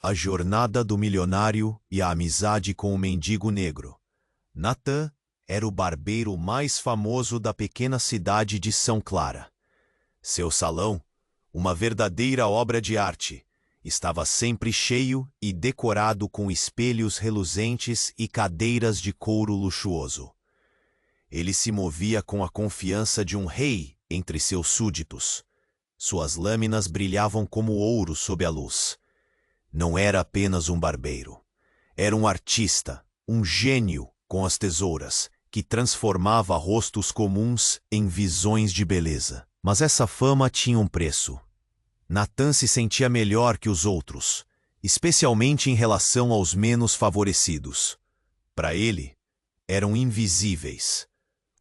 A jornada do milionário e a amizade com o mendigo negro. Natan era o barbeiro mais famoso da pequena cidade de São Clara. Seu salão, uma verdadeira obra de arte, estava sempre cheio e decorado com espelhos reluzentes e cadeiras de couro luxuoso. Ele se movia com a confiança de um rei entre seus súditos. Suas lâminas brilhavam como ouro sob a luz. Não era apenas um barbeiro. Era um artista, um gênio com as tesouras, que transformava rostos comuns em visões de beleza. Mas essa fama tinha um preço. Natan se sentia melhor que os outros, especialmente em relação aos menos favorecidos. Para ele, eram invisíveis.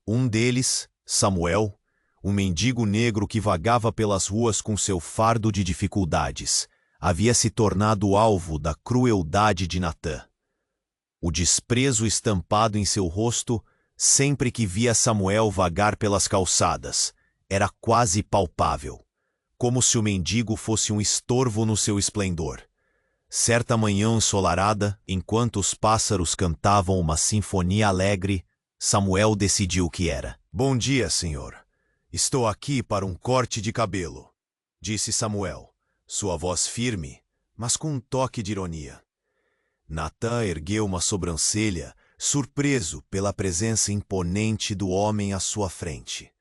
Um deles, Samuel, um mendigo negro que vagava pelas ruas com seu fardo de dificuldades, havia se tornado alvo da crueldade de Natan. O desprezo estampado em seu rosto, sempre que via Samuel vagar pelas calçadas, era quase palpável, como se o mendigo fosse um estorvo no seu esplendor. Certa manhã ensolarada, enquanto os pássaros cantavam uma sinfonia alegre, Samuel decidiu o que era. "Bom dia, senhor. Estou aqui para um corte de cabelo", disse Samuel, sua voz firme, mas com um toque de ironia. Natan ergueu uma sobrancelha, surpreso pela presença imponente do homem à sua frente.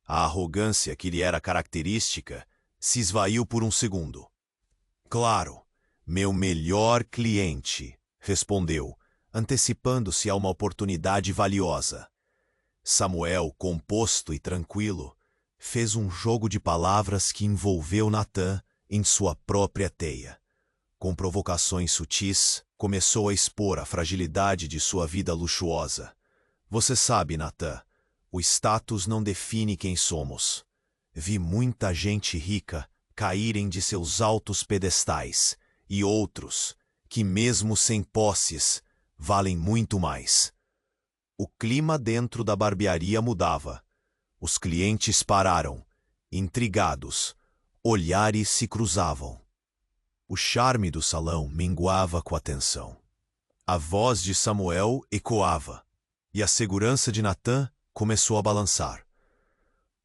A arrogância que lhe era característica se esvaiu por um segundo. "Claro, meu melhor cliente", respondeu, antecipando-se a uma oportunidade valiosa. Samuel, composto e tranquilo, fez um jogo de palavras que envolveu Natan em sua própria teia. Com provocações sutis, começou a expor a fragilidade de sua vida luxuosa. "Você sabe, Natan, o status não define quem somos. Vi muita gente rica caírem de seus altos pedestais, e outros, que mesmo sem posses, valem muito mais." O clima dentro da barbearia mudava. Os clientes pararam, intrigados, olhares se cruzavam. O charme do salão minguava com a tensão. A voz de Samuel ecoava, e a segurança de Natan começou a balançar.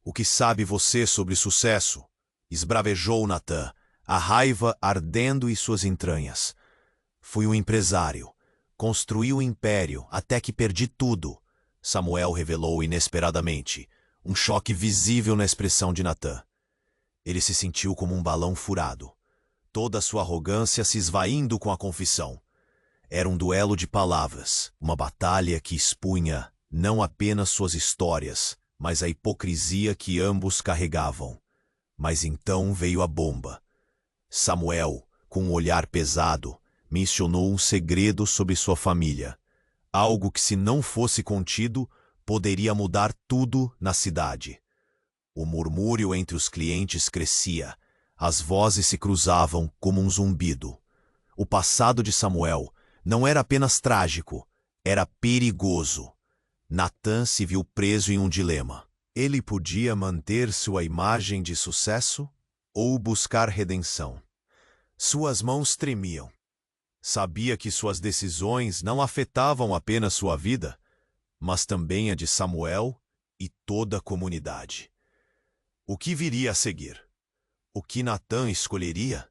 "O que sabe você sobre sucesso?", esbravejou Natan, a raiva ardendo em suas entranhas. "Fui um empresário. Construí um império até que perdi tudo", Samuel revelou inesperadamente, um choque visível na expressão de Natan. Ele se sentiu como um balão furado, toda sua arrogância se esvaindo com a confissão. Era um duelo de palavras, uma batalha que expunha não apenas suas histórias, mas a hipocrisia que ambos carregavam. Mas então veio a bomba. Samuel, com um olhar pesado, mencionou um segredo sobre sua família. Algo que, se não fosse contido, poderia mudar tudo na cidade. O murmúrio entre os clientes crescia. As vozes se cruzavam como um zumbido. O passado de Samuel não era apenas trágico, era perigoso. Natan se viu preso em um dilema. Ele podia manter sua imagem de sucesso ou buscar redenção. Suas mãos tremiam. Sabia que suas decisões não afetavam apenas sua vida, mas também a de Samuel e toda a comunidade. O que viria a seguir? O que Natan escolheria?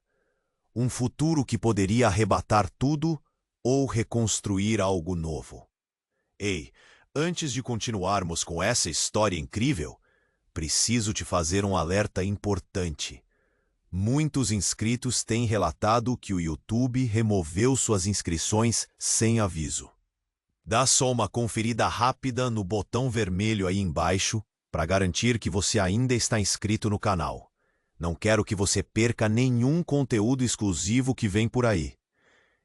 Um futuro que poderia arrebatar tudo ou reconstruir algo novo? Ei, antes de continuarmos com essa história incrível, preciso te fazer um alerta importante. Muitos inscritos têm relatado que o YouTube removeu suas inscrições sem aviso. Dá só uma conferida rápida no botão vermelho aí embaixo para garantir que você ainda está inscrito no canal. Não quero que você perca nenhum conteúdo exclusivo que vem por aí.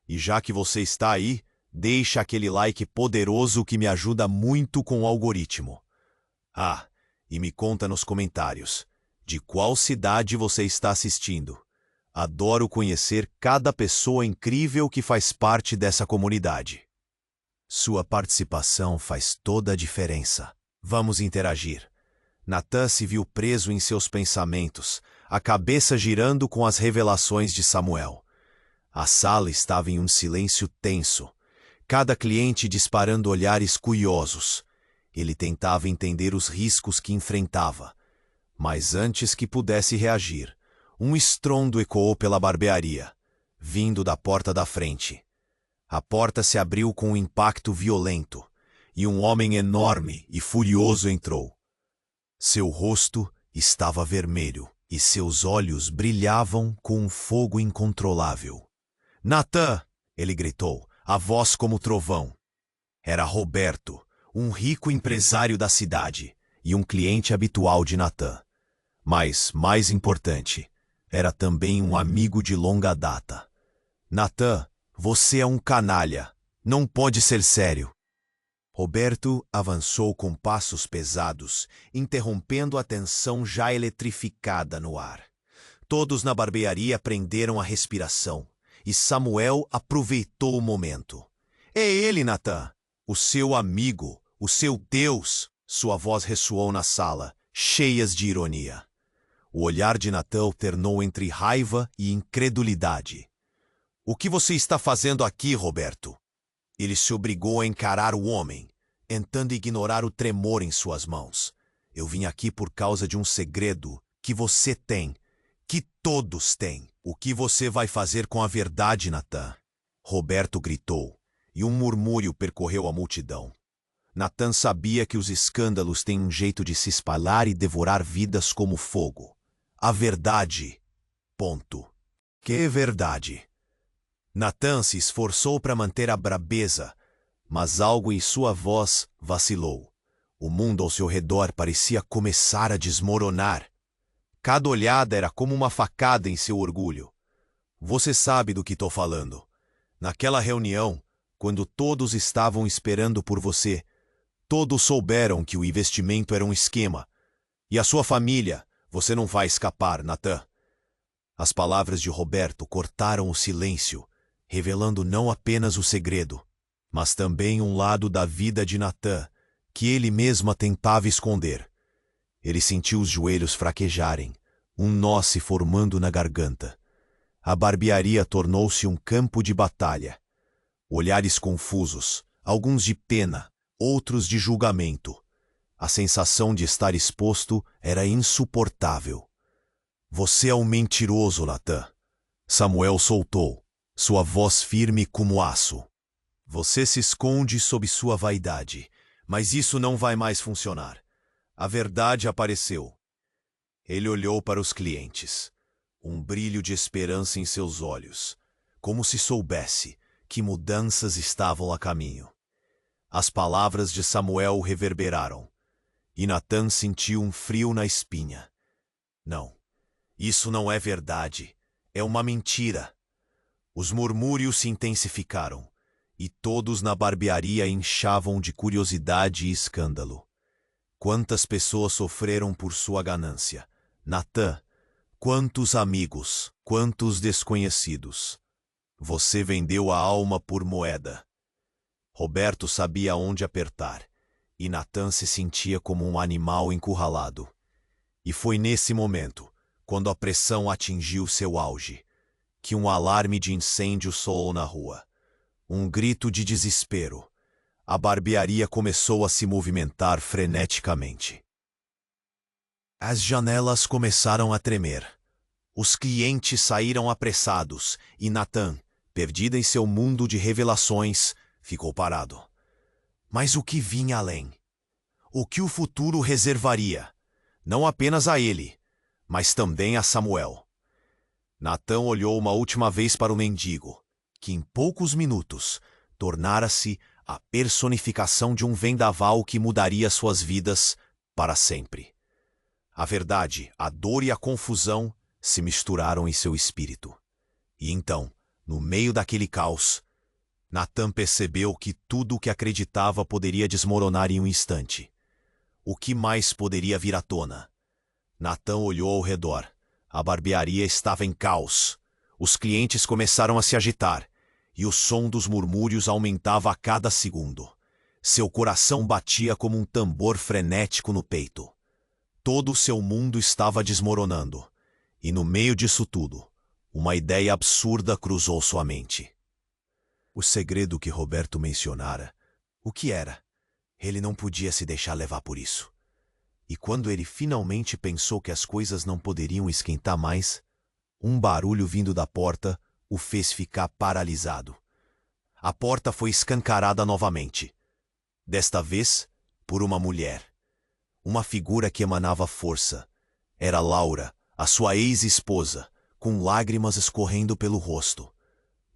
E já que você está aí, deixa aquele like poderoso que me ajuda muito com o algoritmo. Ah, e me conta nos comentários. De qual cidade você está assistindo? Adoro conhecer cada pessoa incrível que faz parte dessa comunidade. Sua participação faz toda a diferença. Vamos interagir. Natan se viu preso em seus pensamentos, a cabeça girando com as revelações de Samuel. A sala estava em um silêncio tenso, cada cliente disparando olhares curiosos. Ele tentava entender os riscos que enfrentava, mas antes que pudesse reagir, um estrondo ecoou pela barbearia, vindo da porta da frente. A porta se abriu com um impacto violento, e um homem enorme e furioso entrou. Seu rosto estava vermelho, e seus olhos brilhavam com um fogo incontrolável. "Natan!" ele gritou, a voz como trovão. Era Roberto, um rico empresário da cidade, e um cliente habitual de Natan. Mas, mais importante, era também um amigo de longa data. "Natan, você é um canalha. Não pode ser sério." Roberto avançou com passos pesados, interrompendo a tensão já eletrificada no ar. Todos na barbearia prenderam a respiração, e Samuel aproveitou o momento. "É ele, Natan, o seu amigo, o seu Deus!" Sua voz ressoou na sala, cheias de ironia. O olhar de Natan alternou entre raiva e incredulidade. "O que você está fazendo aqui, Roberto?" Ele se obrigou a encarar o homem, tentando ignorar o tremor em suas mãos. "Eu vim aqui por causa de um segredo que você tem, que todos têm. O que você vai fazer com a verdade, Natan?" Roberto gritou, e um murmúrio percorreu a multidão. Natan sabia que os escândalos têm um jeito de se espalhar e devorar vidas como fogo. A verdade. Ponto. Que verdade? Natan se esforçou para manter a brabeza, mas algo em sua voz vacilou. O mundo ao seu redor parecia começar a desmoronar. Cada olhada era como uma facada em seu orgulho. "Você sabe do que estou falando. Naquela reunião, quando todos estavam esperando por você, todos souberam que o investimento era um esquema. E a sua família, você não vai escapar, Natan." As palavras de Roberto cortaram o silêncio, revelando não apenas o segredo, mas também um lado da vida de Natan, que ele mesmo tentava esconder. Ele sentiu os joelhos fraquejarem, um nó se formando na garganta. A barbearia tornou-se um campo de batalha. Olhares confusos, alguns de pena, outros de julgamento. A sensação de estar exposto era insuportável. "Você é um mentiroso, Natan." Samuel soltou, sua voz firme como aço. "Você se esconde sob sua vaidade, mas isso não vai mais funcionar. A verdade apareceu." Ele olhou para os clientes, um brilho de esperança em seus olhos, como se soubesse que mudanças estavam a caminho. As palavras de Samuel reverberaram, e Natan sentiu um frio na espinha. "Não, isso não é verdade. É uma mentira." Os murmúrios se intensificaram, e todos na barbearia inchavam de curiosidade e escândalo. Quantas pessoas sofreram por sua ganância? Natan, quantos amigos, quantos desconhecidos? Você vendeu a alma por moeda. Roberto sabia onde apertar, e Natan se sentia como um animal encurralado. E foi nesse momento, quando a pressão atingiu seu auge, que um alarme de incêndio soou na rua. Um grito de desespero. A barbearia começou a se movimentar freneticamente. As janelas começaram a tremer. Os clientes saíram apressados e Natan, perdido em seu mundo de revelações, ficou parado. Mas o que vinha além? O que o futuro reservaria? Não apenas a ele, mas também a Samuel. Natan olhou uma última vez para o mendigo, que em poucos minutos tornara-se a personificação de um vendaval que mudaria suas vidas para sempre. A verdade, a dor e a confusão se misturaram em seu espírito. E então, no meio daquele caos, Natan percebeu que tudo o que acreditava poderia desmoronar em um instante. O que mais poderia vir à tona? Natan olhou ao redor. A barbearia estava em caos. Os clientes começaram a se agitar, e o som dos murmúrios aumentava a cada segundo. Seu coração batia como um tambor frenético no peito. Todo o seu mundo estava desmoronando, e no meio disso tudo, Uma ideia absurda cruzou sua mente. O segredo que Roberto mencionara, o que era? Ele não podia se deixar levar por isso. E quando ele finalmente pensou que as coisas não poderiam esquentar mais, um barulho vindo da porta o fez ficar paralisado. A porta foi escancarada novamente. Desta vez, por uma mulher. Uma figura que emanava força. Era Laura, a sua ex-esposa, com lágrimas escorrendo pelo rosto.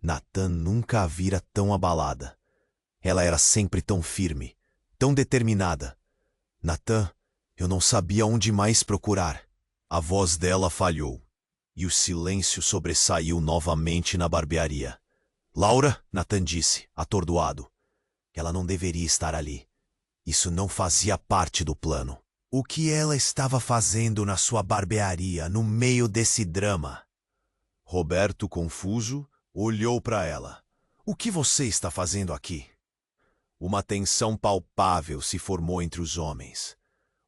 Natan nunca a vira tão abalada. Ela era sempre tão firme, tão determinada. Natan, eu não sabia onde mais procurar. A voz dela falhou, e o silêncio sobressaiu novamente na barbearia. Laura, Natan disse, atordoado. Ela não deveria estar ali. Isso não fazia parte do plano. O que ela estava fazendo na sua barbearia no meio desse drama? Roberto, confuso, olhou para ela. O que você está fazendo aqui? Uma tensão palpável se formou entre os homens.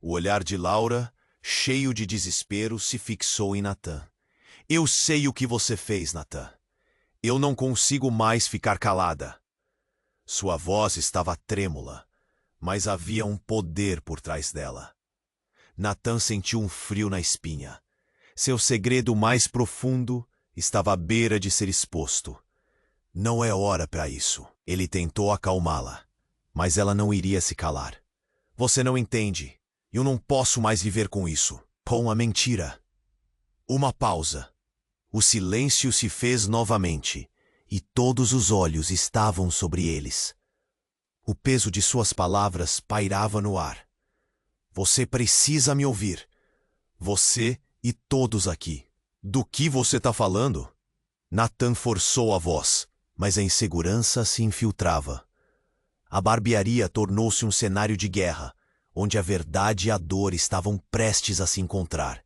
O olhar de Laura, cheio de desespero, se fixou em Natan. Eu sei o que você fez, Natan. Eu não consigo mais ficar calada. Sua voz estava trêmula, mas havia um poder por trás dela. Natan sentiu um frio na espinha. Seu segredo mais profundo estava à beira de ser exposto. Não é hora para isso. Ele tentou acalmá-la, mas ela não iria se calar. Você não entende. Eu não posso mais viver com isso. Com a mentira. Uma pausa. O silêncio se fez novamente, e todos os olhos estavam sobre eles. O peso de suas palavras pairava no ar. Você precisa me ouvir. Você e todos aqui. Do que você está falando? Natan forçou a voz, mas a insegurança se infiltrava. A barbearia tornou-se um cenário de guerra, onde a verdade e a dor estavam prestes a se encontrar.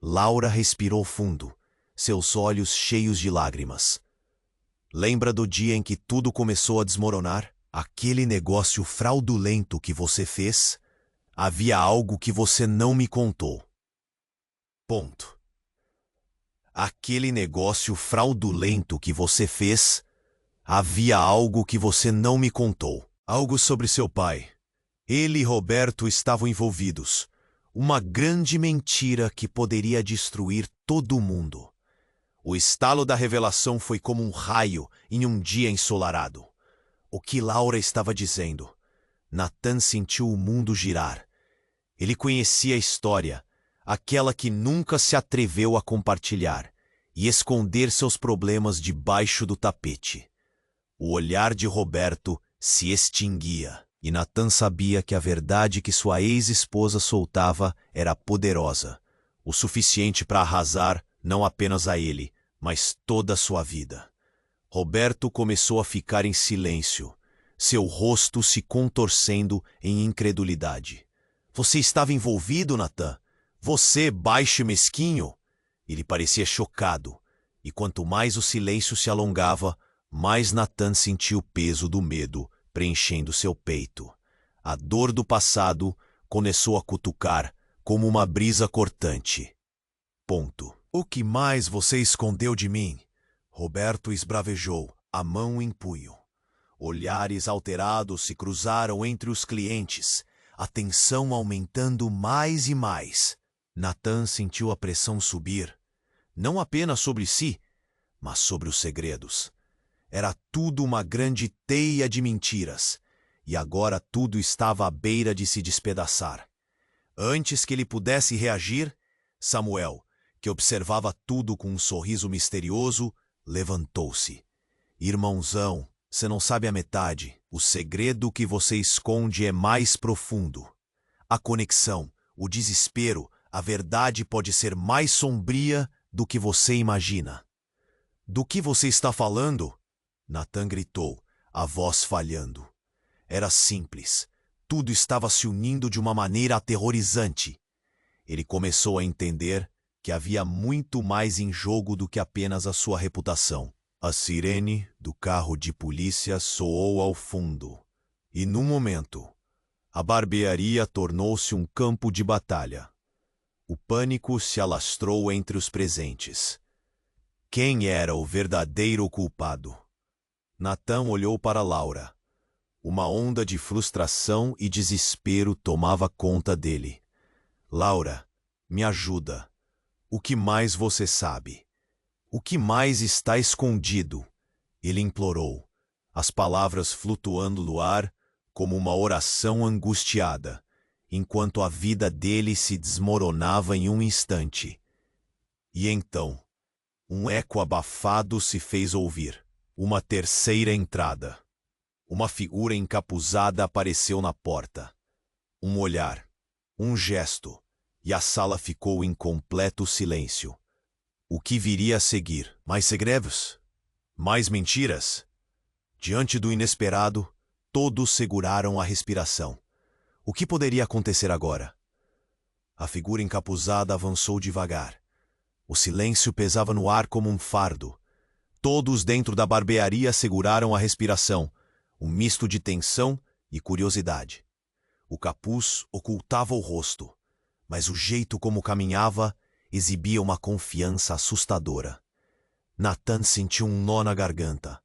Laura respirou fundo, seus olhos cheios de lágrimas. Lembra do dia em que tudo começou a desmoronar? Aquele negócio fraudulento que você fez? Havia algo que você não me contou. Ponto. Aquele negócio fraudulento que você fez? Havia algo que você não me contou. Algo sobre seu pai. Ele e Roberto estavam envolvidos. Uma grande mentira que poderia destruir todo mundo. O estalo da revelação foi como um raio em um dia ensolarado. O que Laura estava dizendo? Natan sentiu o mundo girar. Ele conhecia a história, aquela que nunca se atreveu a compartilhar e esconder seus problemas debaixo do tapete. O olhar de Roberto se extinguia, e Natan sabia que a verdade que sua ex-esposa soltava era poderosa, o suficiente para arrasar não apenas a ele, mas toda a sua vida. Roberto começou a ficar em silêncio, seu rosto se contorcendo em incredulidade. Você estava envolvido, Natan? Você, baixo e mesquinho? Ele parecia chocado, e quanto mais o silêncio se alongava, mais Natan sentiu o peso do medo preenchendo seu peito. A dor do passado começou a cutucar como uma brisa cortante. Ponto. O que mais você escondeu de mim? Roberto esbravejou, a mão em punho. Olhares alterados se cruzaram entre os clientes, a tensão aumentando mais e mais. Natan sentiu a pressão subir, não apenas sobre si, mas sobre os segredos. Era tudo uma grande teia de mentiras, e agora tudo estava à beira de se despedaçar. Antes que ele pudesse reagir, Samuel, que observava tudo com um sorriso misterioso, levantou-se. Irmãozão, você não sabe a metade. O segredo que você esconde é mais profundo. A conexão, o desespero, a verdade pode ser mais sombria do que você imagina. Do que você está falando? Natan gritou, a voz falhando. Era simples. Tudo estava se unindo de uma maneira aterrorizante. Ele começou a entender que havia muito mais em jogo do que apenas a sua reputação. A sirene do carro de polícia soou ao fundo. E, num momento, a barbearia tornou-se um campo de batalha. O pânico se alastrou entre os presentes. Quem era o verdadeiro culpado? Natan olhou para Laura. Uma onda de frustração e desespero tomava conta dele. Laura, me ajuda. O que mais você sabe? O que mais está escondido? Ele implorou, as palavras flutuando no ar como uma oração angustiada, enquanto a vida dele se desmoronava em um instante. E então, um eco abafado se fez ouvir. Uma terceira entrada. Uma figura encapuzada apareceu na porta. Um olhar, um gesto, e a sala ficou em completo silêncio. O que viria a seguir? Mais segredos? Mais mentiras? Diante do inesperado, todos seguraram a respiração. O que poderia acontecer agora? A figura encapuzada avançou devagar. O silêncio pesava no ar como um fardo. Todos dentro da barbearia seguraram a respiração, um misto de tensão e curiosidade. O capuz ocultava o rosto, mas o jeito como caminhava exibia uma confiança assustadora. Natan sentiu um nó na garganta.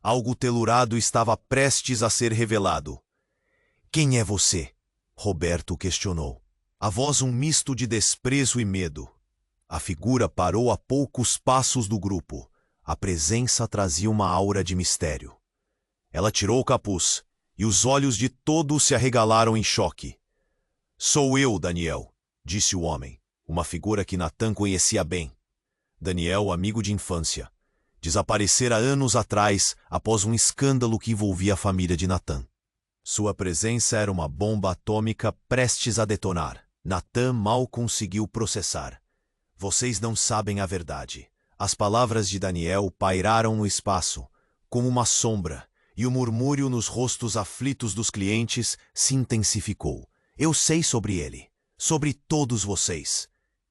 Algo telurado estava prestes a ser revelado. Quem é você? Roberto questionou. A voz um misto de desprezo e medo. A figura parou a poucos passos do grupo. A presença trazia uma aura de mistério. Ela tirou o capuz, e os olhos de todos se arregalaram em choque. Sou eu, Daniel, disse o homem, uma figura que Natan conhecia bem. Daniel, amigo de infância, desaparecera anos atrás após um escândalo que envolvia a família de Natan. Sua presença era uma bomba atômica prestes a detonar. Natan mal conseguiu processar. Vocês não sabem a verdade. As palavras de Daniel pairaram no espaço, como uma sombra, e o murmúrio nos rostos aflitos dos clientes se intensificou. Eu sei sobre ele, sobre todos vocês.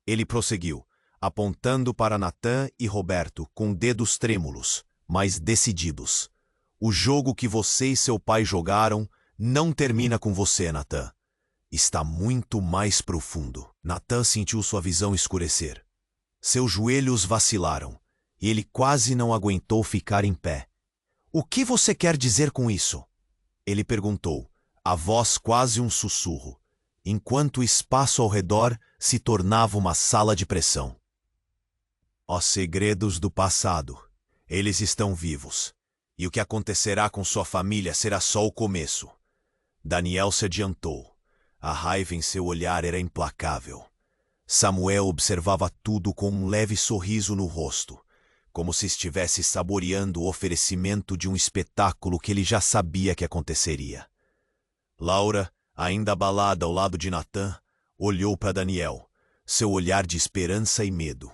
Ele prosseguiu, apontando para Natan e Roberto com dedos trêmulos, mas decididos. O jogo que você e seu pai jogaram não termina com você, Natan. Está muito mais profundo. Natan sentiu sua visão escurecer. Seus joelhos vacilaram, e ele quase não aguentou ficar em pé. O que você quer dizer com isso? Ele perguntou, a voz quase um sussurro, enquanto o espaço ao redor se tornava uma sala de pressão. Os segredos do passado. Eles estão vivos. E o que acontecerá com sua família será só o começo. Daniel se adiantou. A raiva em seu olhar era implacável. Samuel observava tudo com um leve sorriso no rosto, como se estivesse saboreando o oferecimento de um espetáculo que ele já sabia que aconteceria. Laura, ainda abalada ao lado de Natan, olhou para Daniel, seu olhar de esperança e medo.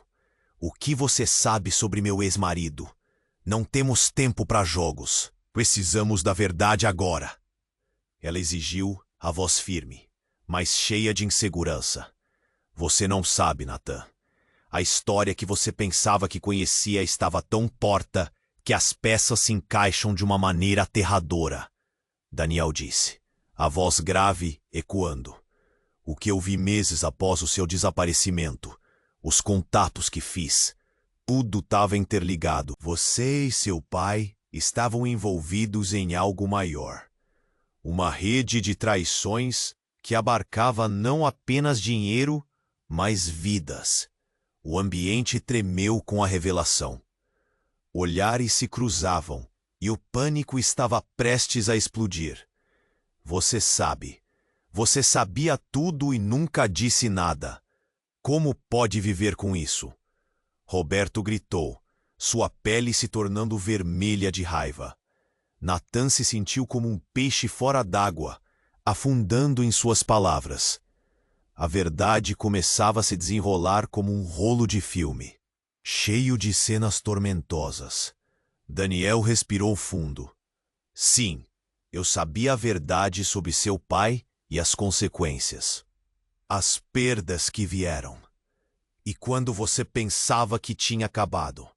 O que você sabe sobre meu ex-marido? Não temos tempo para jogos. Precisamos da verdade agora. Ela exigiu, a voz firme, mas cheia de insegurança. Você não sabe, Natan. A história que você pensava que conhecia estava tão torta que as peças se encaixam de uma maneira aterradora. Daniel disse, a voz grave ecoando. O que eu vi meses após o seu desaparecimento, os contatos que fiz, tudo estava interligado. Você e seu pai estavam envolvidos em algo maior. Uma rede de traições que abarcava não apenas dinheiro, mas vidas. O ambiente tremeu com a revelação. Olhares se cruzavam e o pânico estava prestes a explodir. Você sabe. Você sabia tudo e nunca disse nada. Como pode viver com isso? Roberto gritou, sua pele se tornando vermelha de raiva. Natan se sentiu como um peixe fora d'água, afundando em suas palavras. A verdade começava a se desenrolar como um rolo de filme, cheio de cenas tormentosas. Daniel respirou fundo. Sim, eu sabia a verdade sobre seu pai e as consequências. As perdas que vieram. E quando você pensava que tinha acabado,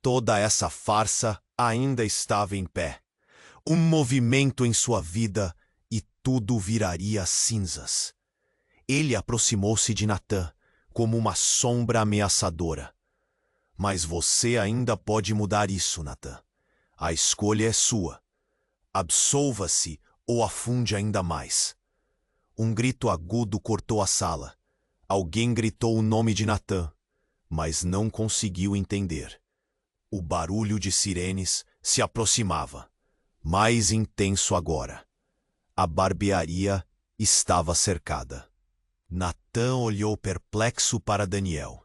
toda essa farsa ainda estava em pé. Um movimento em sua vida e tudo viraria cinzas. Ele aproximou-se de Natan, como uma sombra ameaçadora. Mas você ainda pode mudar isso, Nathan. A escolha é sua. Absolva-se ou afunde ainda mais. Um grito agudo cortou a sala. Alguém gritou o nome de Nathan, mas não conseguiu entender. O barulho de sirenes se aproximava, mais intenso agora. A barbearia estava cercada. Nathan olhou perplexo para Daniel,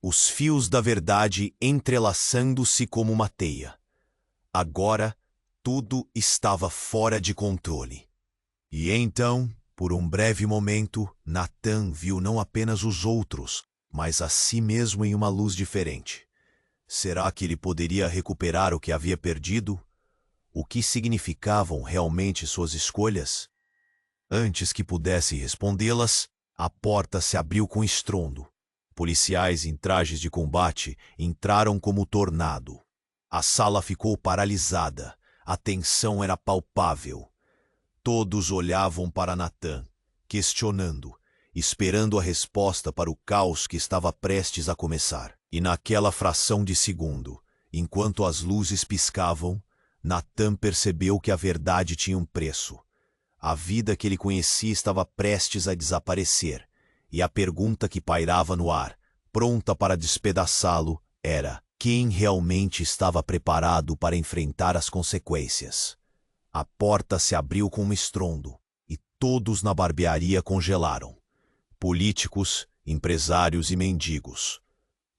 os fios da verdade entrelaçando-se como uma teia. Agora, tudo estava fora de controle. E então, por um breve momento, Nathan viu não apenas os outros, mas a si mesmo em uma luz diferente. Será que ele poderia recuperar o que havia perdido? O que significavam realmente suas escolhas? Antes que pudesse respondê-las, a porta se abriu com estrondo. Policiais em trajes de combate entraram como tornado. A sala ficou paralisada. A tensão era palpável. Todos olhavam para Nathan, questionando, esperando a resposta para o caos que estava prestes a começar. E naquela fração de segundo, enquanto as luzes piscavam, Nathan percebeu que a verdade tinha um preço. A vida que ele conhecia estava prestes a desaparecer, e a pergunta que pairava no ar, pronta para despedaçá-lo, era: quem realmente estava preparado para enfrentar as consequências? A porta se abriu com um estrondo, e todos na barbearia congelaram. Políticos, empresários e mendigos.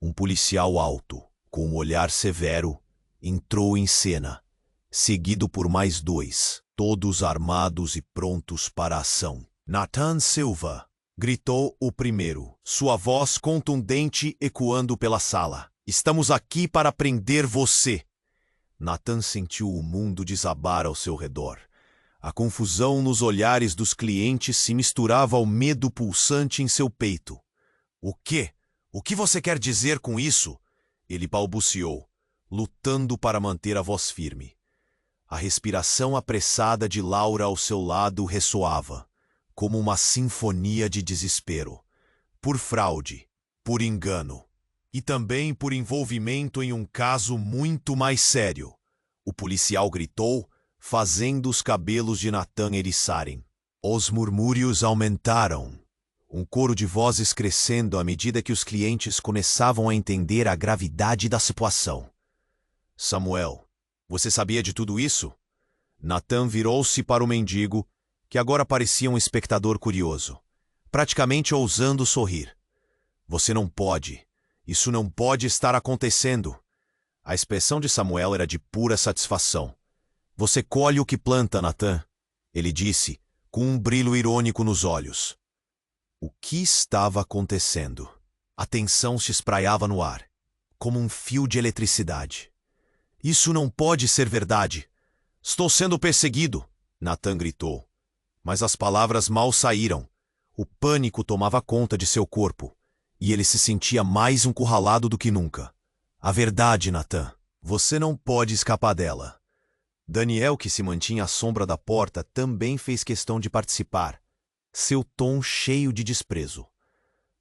Um policial alto, com um olhar severo, entrou em cena, seguido por mais dois, todos armados e prontos para a ação. Nathan Silva, gritou o primeiro, sua voz contundente ecoando pela sala. Estamos aqui para prender você. Nathan sentiu o mundo desabar ao seu redor. A confusão nos olhares dos clientes se misturava ao medo pulsante em seu peito. O quê? O que você quer dizer com isso? Ele balbuciou, lutando para manter a voz firme. A respiração apressada de Laura ao seu lado ressoava, como uma sinfonia de desespero. Por fraude, por engano, e também por envolvimento em um caso muito mais sério. O policial gritou, fazendo os cabelos de Nathan eriçarem. Os murmúrios aumentaram. Um coro de vozes crescendo à medida que os clientes começavam a entender a gravidade da situação. Samuel, você sabia de tudo isso? Nathan virou-se para o mendigo, que agora parecia um espectador curioso, praticamente ousando sorrir. Você não pode. Isso não pode estar acontecendo. A expressão de Samuel era de pura satisfação. Você colhe o que planta, Nathan, ele disse, com um brilho irônico nos olhos. O que estava acontecendo? A tensão se espraiava no ar, como um fio de eletricidade. Isso não pode ser verdade. Estou sendo perseguido, Nathan gritou. Mas as palavras mal saíram. O pânico tomava conta de seu corpo, e ele se sentia mais encurralado do que nunca. A verdade, Nathan, você não pode escapar dela. Daniel, que se mantinha à sombra da porta, também fez questão de participar, seu tom cheio de desprezo.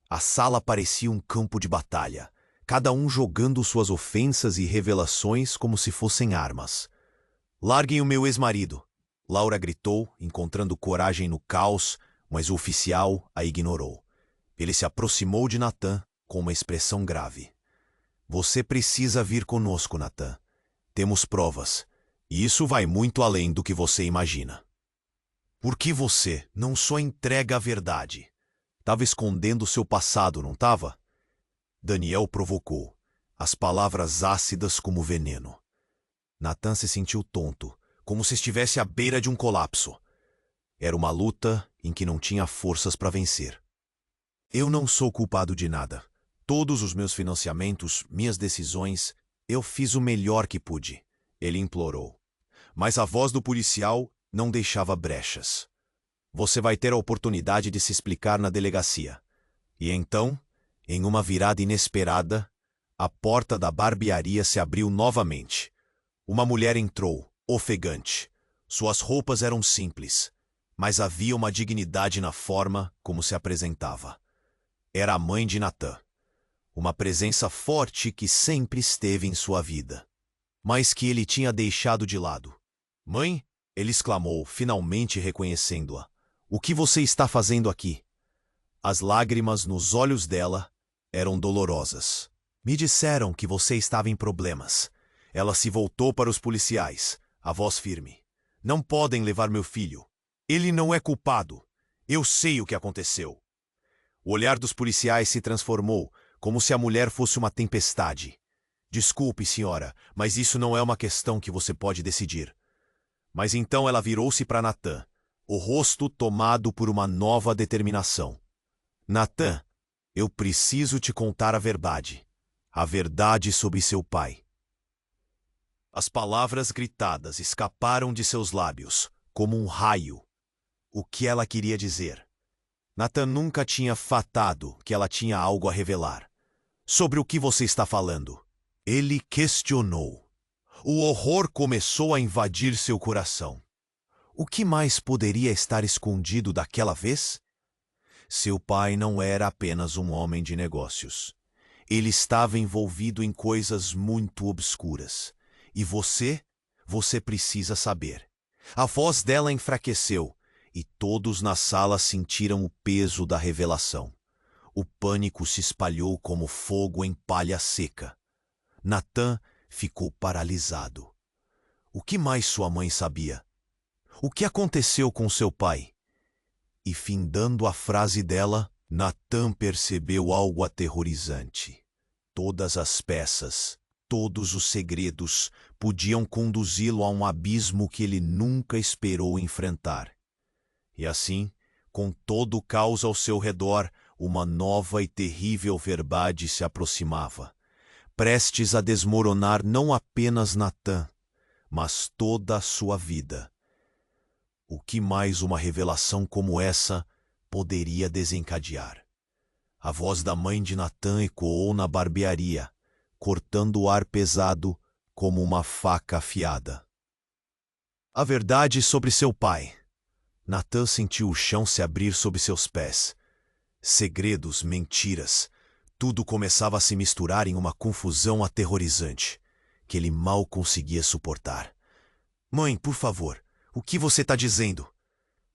A sala parecia um campo de batalha, cada um jogando suas ofensas e revelações como se fossem armas. Larguem o meu ex-marido, Laura gritou, encontrando coragem no caos, mas o oficial a ignorou. Ele se aproximou de Nathan com uma expressão grave. Você precisa vir conosco, Nathan. Temos provas, e isso vai muito além do que você imagina. Por que você não só entrega a verdade? Estava escondendo seu passado, não estava? Daniel provocou, as palavras ácidas como veneno. Nathan se sentiu tonto, como se estivesse à beira de um colapso. Era uma luta em que não tinha forças para vencer. Eu não sou culpado de nada. Todos os meus financiamentos, minhas decisões, eu fiz o melhor que pude, ele implorou. Mas a voz do policial não deixava brechas. Você vai ter a oportunidade de se explicar na delegacia. E então, em uma virada inesperada, a porta da barbearia se abriu novamente. Uma mulher entrou, ofegante. Suas roupas eram simples, mas havia uma dignidade na forma como se apresentava. Era a mãe de Nathan. uma presença forte que sempre esteve em sua vida, mas que ele tinha deixado de lado. Mãe, ele exclamou, finalmente reconhecendo-a. O que você está fazendo aqui? As lágrimas nos olhos dela eram dolorosas. Me disseram que você estava em problemas. Ela se voltou para os policiais, a voz firme. Não podem levar meu filho. Ele não é culpado. Eu sei o que aconteceu. O olhar dos policiais se transformou, como se a mulher fosse uma tempestade. Desculpe, senhora, mas isso não é uma questão que você pode decidir. Mas então ela virou-se para Natan, o rosto tomado por uma nova determinação. Natan, eu preciso te contar a verdade. A verdade sobre seu pai. As palavras gritadas escaparam de seus lábios, como um raio. O que ela queria dizer? Natan nunca tinha fatado que ela tinha algo a revelar. Sobre o que você está falando? Ele questionou. O horror começou a invadir seu coração. O que mais poderia estar escondido daquela vez? Seu pai não era apenas um homem de negócios. Ele estava envolvido em coisas muito obscuras. E você precisa saber. A voz dela enfraqueceu, e todos na sala sentiram o peso da revelação. O pânico se espalhou como fogo em palha seca. Natan ficou paralisado. O que mais sua mãe sabia? O que aconteceu com seu pai? E findando a frase dela, Natan percebeu algo aterrorizante. Todas as peças, todos os segredos podiam conduzi-lo a um abismo que ele nunca esperou enfrentar. E assim, com todo o caos ao seu redor, uma nova e terrível verdade se aproximava, prestes a desmoronar não apenas Natan, mas toda a sua vida. O que mais uma revelação como essa poderia desencadear? A voz da mãe de Natan ecoou na barbearia, cortando o ar pesado como uma faca afiada. A verdade sobre seu pai. Natan sentiu o chão se abrir sob seus pés. Segredos, mentiras, tudo começava a se misturar em uma confusão aterrorizante, que ele mal conseguia suportar. Mãe, por favor, o que você está dizendo?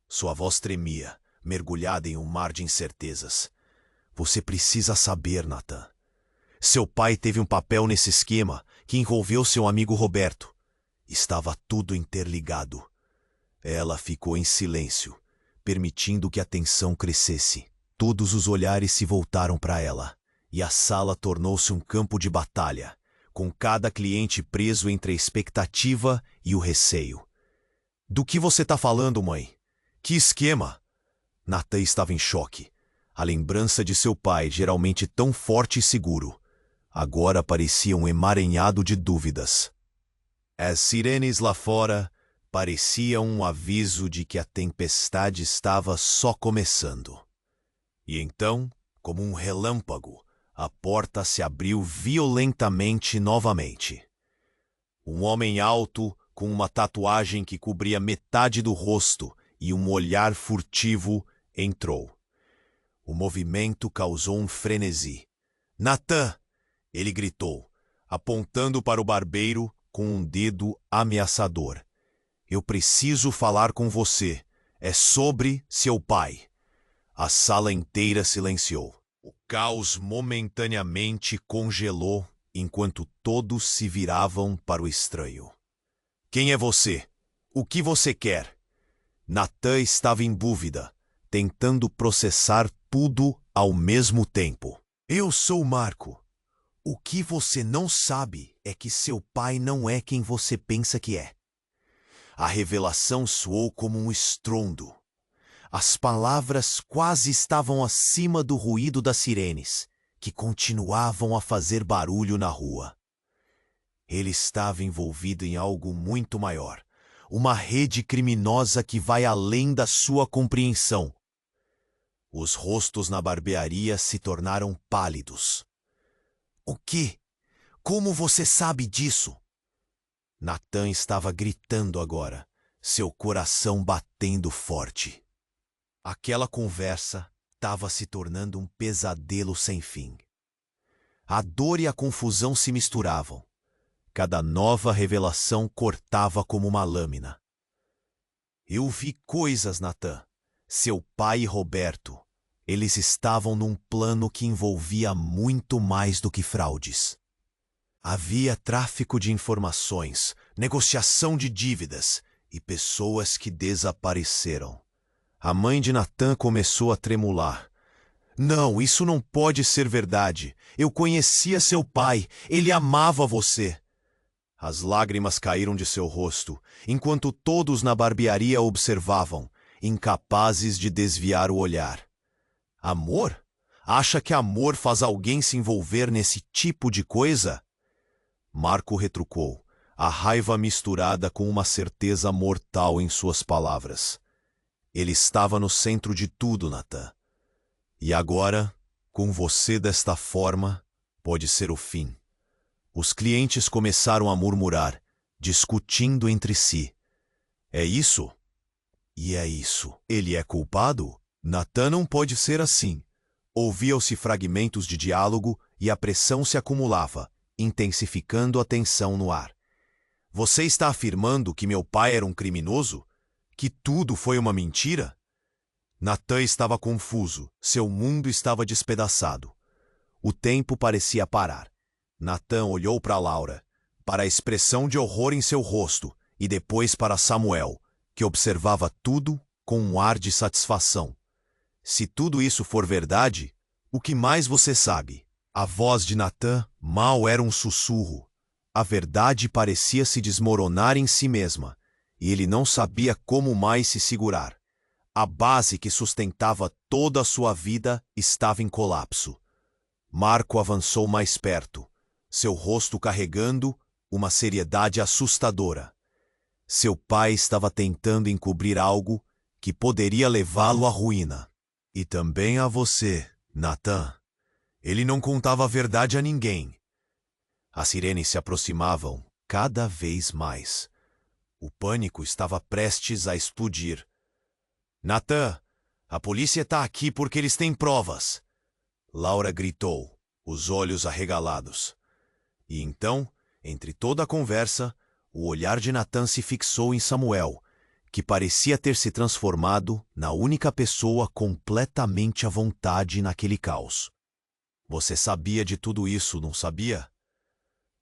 Sua voz tremia, mergulhada em um mar de incertezas. Você precisa saber, Natan. Seu pai teve um papel nesse esquema que envolveu seu amigo Roberto. Estava tudo interligado. Ela ficou em silêncio, permitindo que a tensão crescesse. Todos os olhares se voltaram para ela, e a sala tornou-se um campo de batalha, com cada cliente preso entre a expectativa e o receio. Do que você está falando, mãe? Que esquema? Natan estava em choque. A lembrança de seu pai, geralmente tão forte e seguro, agora parecia um emaranhado de dúvidas. As sirenes lá fora pareciam um aviso de que a tempestade estava só começando. E então, como um relâmpago, a porta se abriu violentamente novamente. Um homem alto, com uma tatuagem que cobria metade do rosto e um olhar furtivo, entrou. O movimento causou um frenesi. Natan! Ele gritou, apontando para o barbeiro com um dedo ameaçador. Eu preciso falar com você. É sobre seu pai. A sala inteira silenciou. O caos momentaneamente congelou enquanto todos se viravam para o estranho. Quem é você? O que você quer? Natan estava em dúvida, tentando processar tudo ao mesmo tempo. Eu sou Marco. O que você não sabe é que seu pai não é quem você pensa que é. A revelação soou como um estrondo. As palavras quase estavam acima do ruído das sirenes, que continuavam a fazer barulho na rua. Ele estava envolvido em algo muito maior, uma rede criminosa que vai além da sua compreensão. Os rostos na barbearia se tornaram pálidos. O quê? Como você sabe disso? Natan estava gritando agora, seu coração batendo forte. Aquela conversa estava se tornando um pesadelo sem fim. A dor e a confusão se misturavam. Cada nova revelação cortava como uma lâmina. Eu vi coisas, Nathan. Seu pai e Roberto. Eles estavam num plano que envolvia muito mais do que fraudes. Havia tráfico de informações, negociação de dívidas e pessoas que desapareceram. A mãe de Nathan começou a tremular. Não, isso não pode ser verdade. Eu conhecia seu pai. Ele amava você. As lágrimas caíram de seu rosto, enquanto todos na barbearia observavam, incapazes de desviar o olhar. Amor? Acha que amor faz alguém se envolver nesse tipo de coisa? Marco retrucou, a raiva misturada com uma certeza mortal em suas palavras. Ele estava no centro de tudo, Nathan. E agora, com você desta forma, pode ser o fim. Os clientes começaram a murmurar, discutindo entre si. É isso? E é isso. Ele é culpado? Nathan não pode ser assim. Ouviam-se fragmentos de diálogo e a pressão se acumulava, intensificando a tensão no ar. Você está afirmando que meu pai era um criminoso? Que tudo foi uma mentira? Nathan estava confuso, seu mundo estava despedaçado. O tempo parecia parar. Nathan olhou para Laura, para a expressão de horror em seu rosto, e depois para Samuel, que observava tudo com um ar de satisfação. Se tudo isso for verdade, o que mais você sabe? A voz de Nathan mal era um sussurro. A verdade parecia se desmoronar em si mesma, e ele não sabia como mais se segurar. A base que sustentava toda a sua vida estava em colapso. Marco avançou mais perto, seu rosto carregando uma seriedade assustadora. Seu pai estava tentando encobrir algo que poderia levá-lo à ruína. E também a você, Nathan. Ele não contava a verdade a ninguém. As sirenes se aproximavam cada vez mais. O pânico estava prestes a explodir. Nathan, a polícia está aqui porque eles têm provas. Laura gritou, os olhos arregalados. E então, entre toda a conversa, o olhar de Nathan se fixou em Samuel, que parecia ter se transformado na única pessoa completamente à vontade naquele caos. Você sabia de tudo isso, não sabia?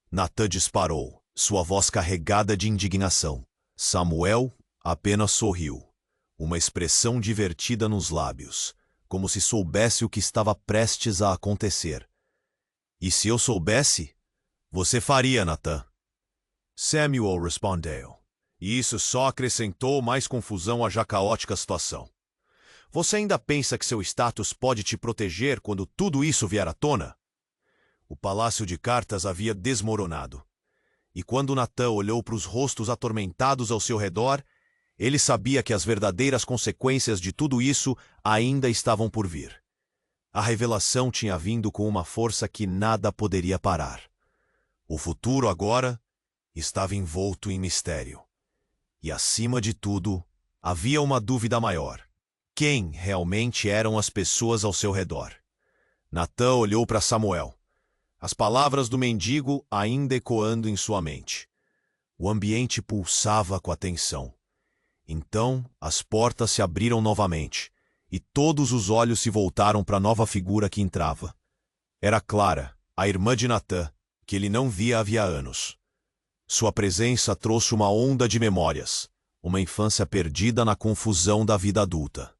Nathan disparou, sua voz carregada de indignação. Samuel apenas sorriu, uma expressão divertida nos lábios, como se soubesse o que estava prestes a acontecer. E se eu soubesse, você faria, Nathan. Samuel respondeu, e isso só acrescentou mais confusão à já caótica situação. Você ainda pensa que seu status pode te proteger quando tudo isso vier à tona? O palácio de cartas havia desmoronado. E quando Nathan olhou para os rostos atormentados ao seu redor, ele sabia que as verdadeiras consequências de tudo isso ainda estavam por vir. A revelação tinha vindo com uma força que nada poderia parar. O futuro agora estava envolto em mistério. E, acima de tudo, havia uma dúvida maior. Quem realmente eram as pessoas ao seu redor? Nathan olhou para Samuel, as palavras do mendigo ainda ecoando em sua mente. O ambiente pulsava com a tensão. Então, as portas se abriram novamente, e todos os olhos se voltaram para a nova figura que entrava. Era Clara, a irmã de Nathan, que ele não via havia anos. Sua presença trouxe uma onda de memórias, uma infância perdida na confusão da vida adulta.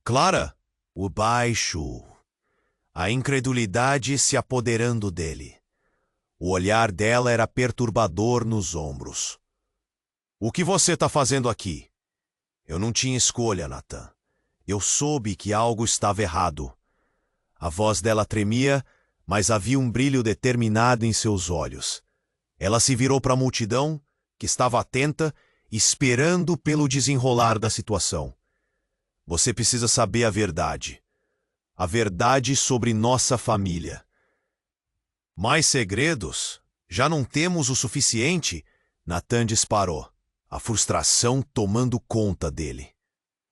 Clara, o baixo, a incredulidade se apoderando dele. O olhar dela era perturbador nos ombros. O que você está fazendo aqui? Eu não tinha escolha, Nathan. Eu soube que algo estava errado. A voz dela tremia, mas havia um brilho determinado em seus olhos. Ela se virou para a multidão, que estava atenta, esperando pelo desenrolar da situação. Você precisa saber a verdade. A verdade sobre nossa família. Mais segredos? Já não temos o suficiente? Nathan disparou, a frustração tomando conta dele.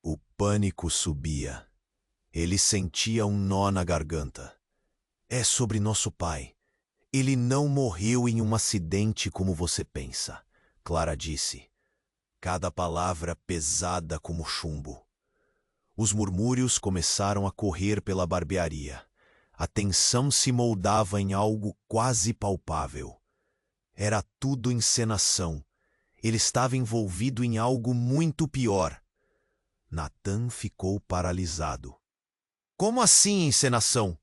O pânico subia. Ele sentia um nó na garganta. É sobre nosso pai. Ele não morreu em um acidente como você pensa, Clara disse, cada palavra pesada como chumbo. Os murmúrios começaram a correr pela barbearia. A tensão se moldava em algo quase palpável. Era tudo encenação. Ele estava envolvido em algo muito pior. Nathan ficou paralisado. Como assim encenação?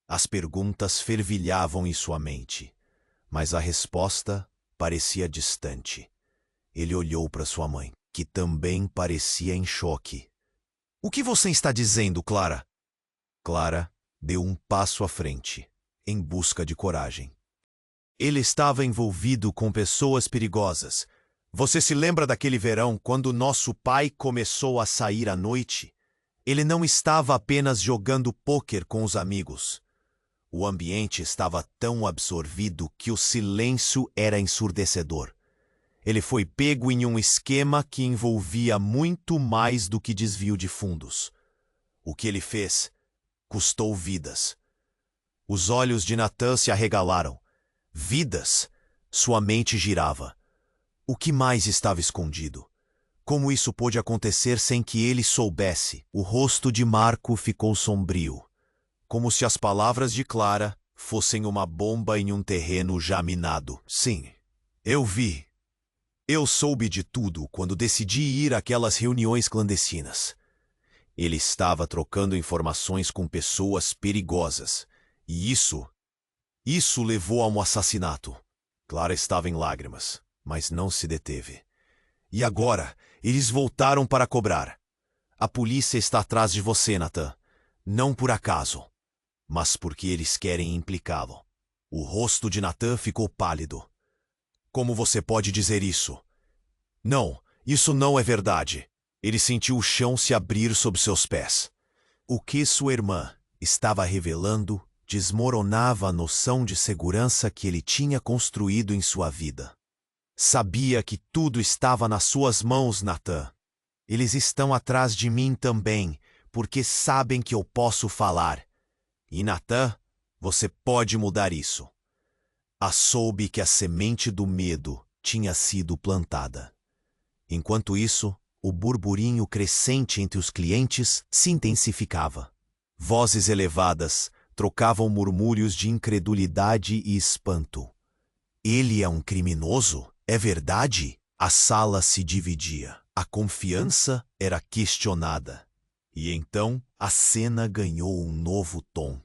As perguntas fervilhavam em sua mente, mas a resposta parecia distante. Ele olhou para sua mãe, que também parecia em choque. O que você está dizendo, Clara? Clara deu um passo à frente, em busca de coragem. Ele estava envolvido com pessoas perigosas. Você se lembra daquele verão quando nosso pai começou a sair à noite? Ele não estava apenas jogando pôquer com os amigos. O ambiente estava tão absorvido que o silêncio era ensurdecedor. Ele foi pego em um esquema que envolvia muito mais do que desvio de fundos. O que ele fez custou vidas. Os olhos de Nathan se arregalaram. Vidas? Sua mente girava. O que mais estava escondido? Como isso pôde acontecer sem que ele soubesse? O rosto de Marco ficou sombrio, como se as palavras de Clara fossem uma bomba em um terreno já minado. Sim, eu vi. Eu soube de tudo quando decidi ir àquelas reuniões clandestinas. Ele estava trocando informações com pessoas perigosas. E isso levou a um assassinato. Clara estava em lágrimas, mas não se deteve. E agora, eles voltaram para cobrar. A polícia está atrás de você, Nathan. Não por acaso, mas porque eles querem implicá-lo. O rosto de Nathan ficou pálido. Como você pode dizer isso? Não, isso não é verdade. Ele sentiu o chão se abrir sob seus pés. O que sua irmã estava revelando desmoronava a noção de segurança que ele tinha construído em sua vida. Sabia que tudo estava nas suas mãos, Nathan. Eles estão atrás de mim também, porque sabem que eu posso falar. E Nathan, você pode mudar isso. Soube que a semente do medo tinha sido plantada. Enquanto isso, o burburinho crescente entre os clientes se intensificava. Vozes elevadas trocavam murmúrios de incredulidade e espanto. Ele é um criminoso? É verdade? A sala se dividia. A confiança era questionada. E então a cena ganhou um novo tom.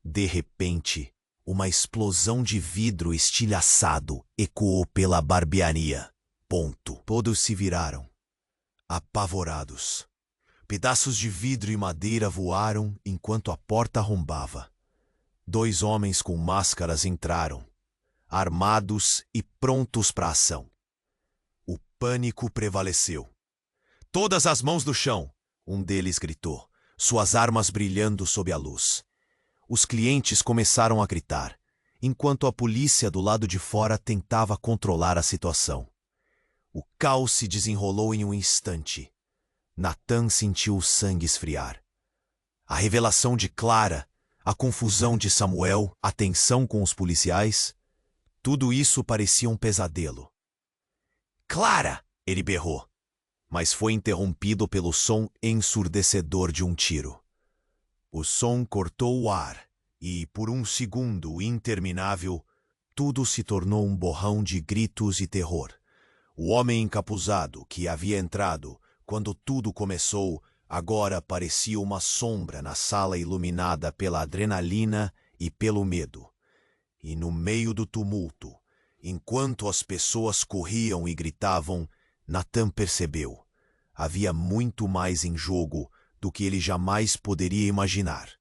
De repente, uma explosão de vidro estilhaçado ecoou pela barbearia. Todos se viraram, apavorados. Pedaços de vidro e madeira voaram enquanto a porta arrombava. 2 homens com máscaras entraram, armados e prontos para a ação. O pânico prevaleceu. Todas as mãos no chão, um deles gritou, suas armas brilhando sob a luz. Os clientes começaram a gritar, enquanto a polícia do lado de fora tentava controlar a situação. O caos se desenrolou em um instante. Nathan sentiu o sangue esfriar. A revelação de Clara, a confusão de Samuel, a tensão com os policiais, tudo isso parecia um pesadelo. Clara! Ele berrou, mas foi interrompido pelo som ensurdecedor de um tiro. O som cortou o ar e, por um segundo interminável, tudo se tornou um borrão de gritos e terror. O homem encapuzado que havia entrado quando tudo começou agora parecia uma sombra na sala iluminada pela adrenalina e pelo medo. E no meio do tumulto, enquanto as pessoas corriam e gritavam, Nathan percebeu. Havia muito mais em jogo do que ele jamais poderia imaginar.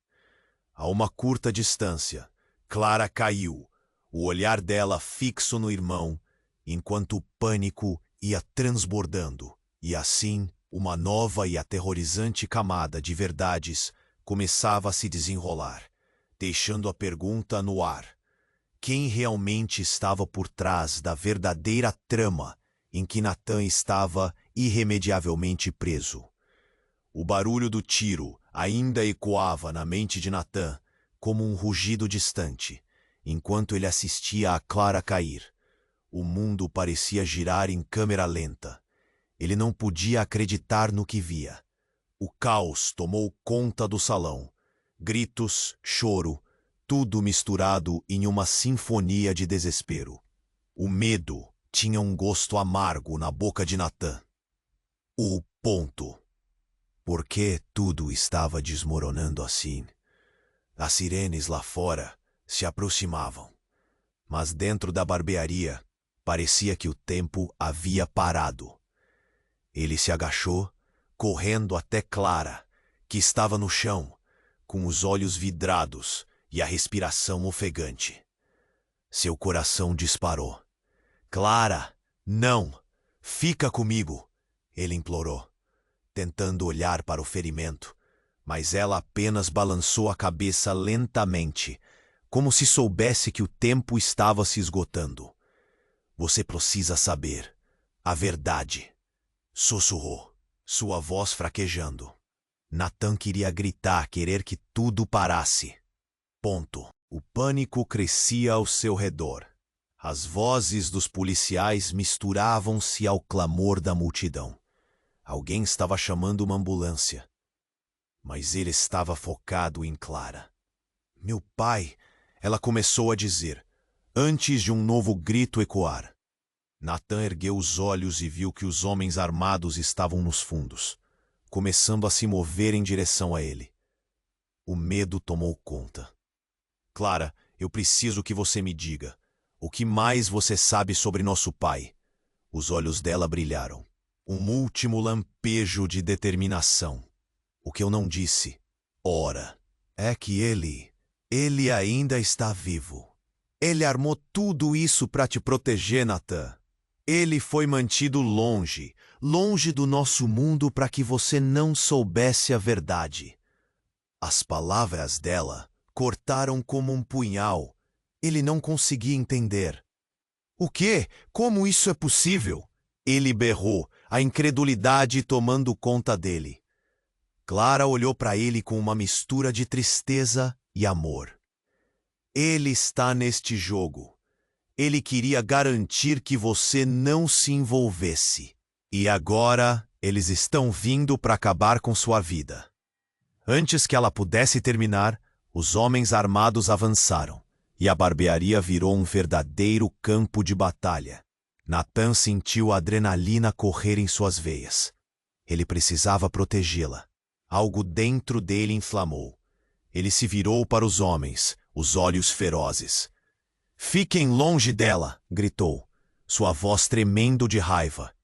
A uma curta distância, Clara caiu, o olhar dela fixo no irmão, enquanto o pânico ia transbordando, e assim uma nova e aterrorizante camada de verdades começava a se desenrolar, deixando a pergunta no ar. Quem realmente estava por trás da verdadeira trama em que Nathan estava irremediavelmente preso? O barulho do tiro ainda ecoava na mente de Nathan como um rugido distante, enquanto ele assistia a Clara cair. O mundo parecia girar em câmera lenta. Ele não podia acreditar no que via. O caos tomou conta do salão. Gritos, choro, tudo misturado em uma sinfonia de desespero. O medo tinha um gosto amargo na boca de Nathan. O ponto. Por que tudo estava desmoronando assim? As sirenes lá fora se aproximavam, mas dentro da barbearia parecia que o tempo havia parado. Ele se agachou, correndo até Clara, que estava no chão, com os olhos vidrados e a respiração ofegante. Seu coração disparou. Clara, não! Fica comigo! Ele implorou, tentando olhar para o ferimento, mas ela apenas balançou a cabeça lentamente, como se soubesse que o tempo estava se esgotando. Você precisa saber a verdade, sussurrou, sua voz fraquejando. Nathan queria gritar, querer que tudo parasse. Ponto. O pânico crescia ao seu redor. As vozes dos policiais misturavam-se ao clamor da multidão. Alguém estava chamando uma ambulância. Mas ele estava focado em Clara. Meu pai, ela começou a dizer, antes de um novo grito ecoar. Nathan ergueu os olhos e viu que os homens armados estavam nos fundos, começando a se mover em direção a ele. O medo tomou conta. Clara, eu preciso que você me diga. O que mais você sabe sobre nosso pai? Os olhos dela brilharam. Um último lampejo de determinação. O que eu não disse, ora, é que ele ainda está vivo. Ele armou tudo isso para te proteger, Nathan. Ele foi mantido longe do nosso mundo para que você não soubesse a verdade. As palavras dela cortaram como um punhal. Ele não conseguia entender. O quê? Como isso é possível? Ele berrou, a incredulidade tomando conta dele. Clara olhou para ele com uma mistura de tristeza e amor. Ele está neste jogo. Ele queria garantir que você não se envolvesse. E agora eles estão vindo para acabar com sua vida. Antes que ela pudesse terminar, os homens armados avançaram, e a barbearia virou um verdadeiro campo de batalha. Nathan sentiu a adrenalina correr em suas veias. Ele precisava protegê-la. Algo dentro dele inflamou. Ele se virou para os homens, os olhos ferozes. Fiquem longe dela, gritou, sua voz tremendo de raiva.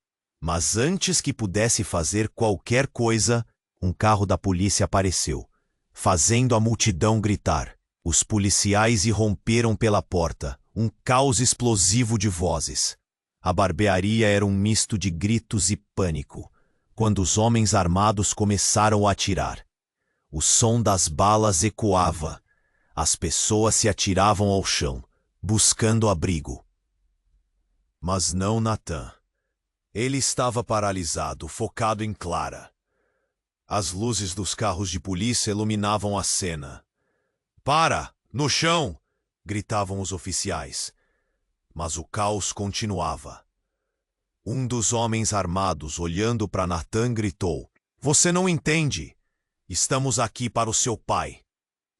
Mas antes que pudesse fazer qualquer coisa, um carro da polícia apareceu, fazendo a multidão gritar. Os policiais irromperam pela porta, um caos explosivo de vozes. A barbearia era um misto de gritos e pânico, quando os homens armados começaram a atirar. O som das balas ecoava. As pessoas se atiravam ao chão, buscando abrigo. Mas não Nathan. Ele estava paralisado, focado em Clara. As luzes dos carros de polícia iluminavam a cena. Para! No chão! Gritavam os oficiais. Mas o caos continuava. Um dos homens armados, olhando para Nathan, gritou, Você não entende! Estamos aqui para o seu pai.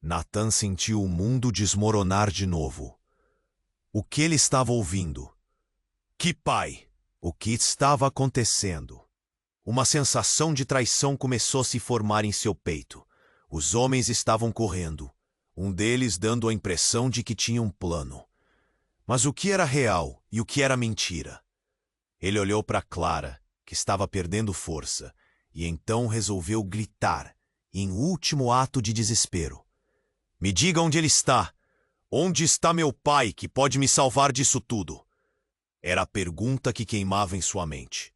Nathan sentiu o mundo desmoronar de novo. O que ele estava ouvindo? Que pai? O que estava acontecendo? Uma sensação de traição começou a se formar em seu peito. Os homens estavam correndo, um deles dando a impressão de que tinha um plano. Mas o que era real e o que era mentira? Ele olhou para Clara, que estava perdendo força, e então resolveu gritar, em último ato de desespero. Me diga onde ele está. Onde está meu pai, que pode me salvar disso tudo? Era a pergunta que queimava em sua mente.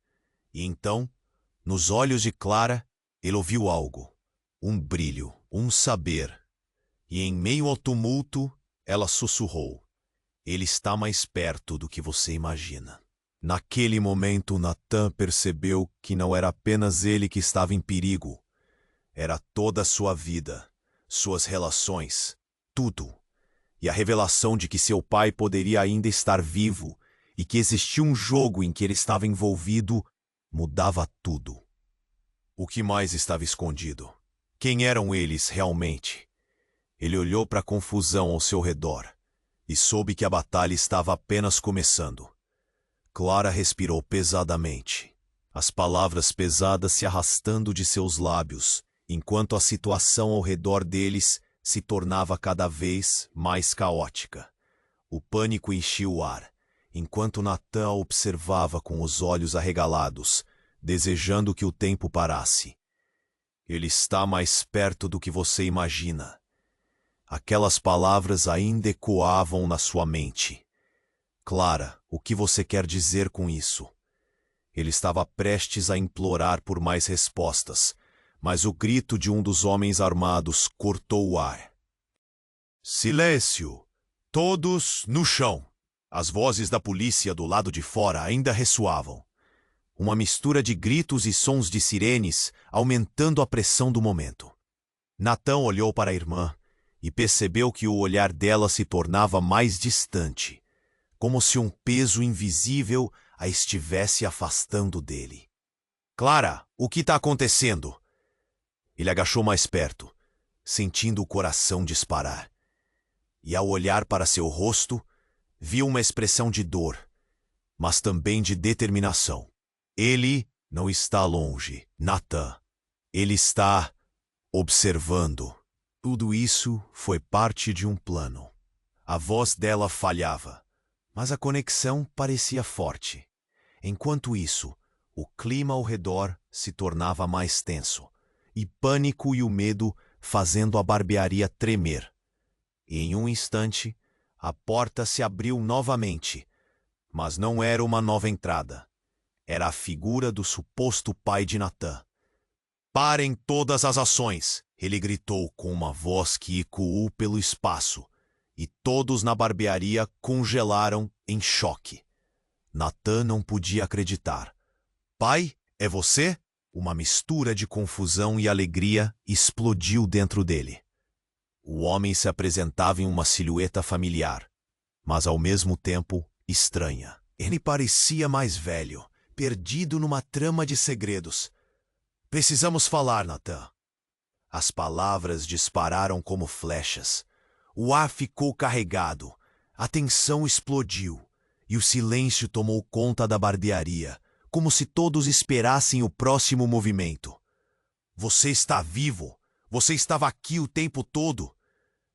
E então, nos olhos de Clara, ele ouviu algo. Um brilho, um saber. E em meio ao tumulto, ela sussurrou. Ele está mais perto do que você imagina. Naquele momento, Nathan percebeu que não era apenas ele que estava em perigo. Era toda a sua vida, suas relações, tudo. E a revelação de que seu pai poderia ainda estar vivo e que existia um jogo em que ele estava envolvido mudava tudo. O que mais estava escondido? Quem eram eles realmente? Ele olhou para a confusão ao seu redor e soube que a batalha estava apenas começando. Clara respirou pesadamente, as palavras pesadas se arrastando de seus lábios, enquanto a situação ao redor deles se tornava cada vez mais caótica. O pânico enchia o ar, enquanto Natan a observava com os olhos arregalados, desejando que o tempo parasse. Ele está mais perto do que você imagina. Aquelas palavras ainda ecoavam na sua mente. Clara, o que você quer dizer com isso? Ele estava prestes a implorar por mais respostas, mas o grito de um dos homens armados cortou o ar. Silêncio! Todos no chão! As vozes da polícia do lado de fora ainda ressoavam. Uma mistura de gritos e sons de sirenes, aumentando a pressão do momento. Natan olhou para a irmã e percebeu que o olhar dela se tornava mais distante, como se um peso invisível a estivesse afastando dele. Clara, o que está acontecendo? Ele agachou mais perto, sentindo o coração disparar. E ao olhar para seu rosto, viu uma expressão de dor, mas também de determinação. Ele não está longe, Natan. Ele está observando. Tudo isso foi parte de um plano. A voz dela falhava, mas a conexão parecia forte. Enquanto isso, o clima ao redor se tornava mais tenso, e pânico e o medo fazendo a barbearia tremer. E em um instante, a porta se abriu novamente, mas não era uma nova entrada. Era a figura do suposto pai de Natan. Parem todas as ações! Ele gritou com uma voz que ecoou pelo espaço, e todos na barbearia congelaram em choque. Natan não podia acreditar. Pai, é você? Uma mistura de confusão e alegria explodiu dentro dele. O homem se apresentava em uma silhueta familiar, mas ao mesmo tempo estranha. Ele parecia mais velho, perdido numa trama de segredos. Precisamos falar, Natan. As palavras dispararam como flechas. O ar ficou carregado, a tensão explodiu, e o silêncio tomou conta da barbearia, como se todos esperassem o próximo movimento. Você está vivo! Você estava aqui o tempo todo!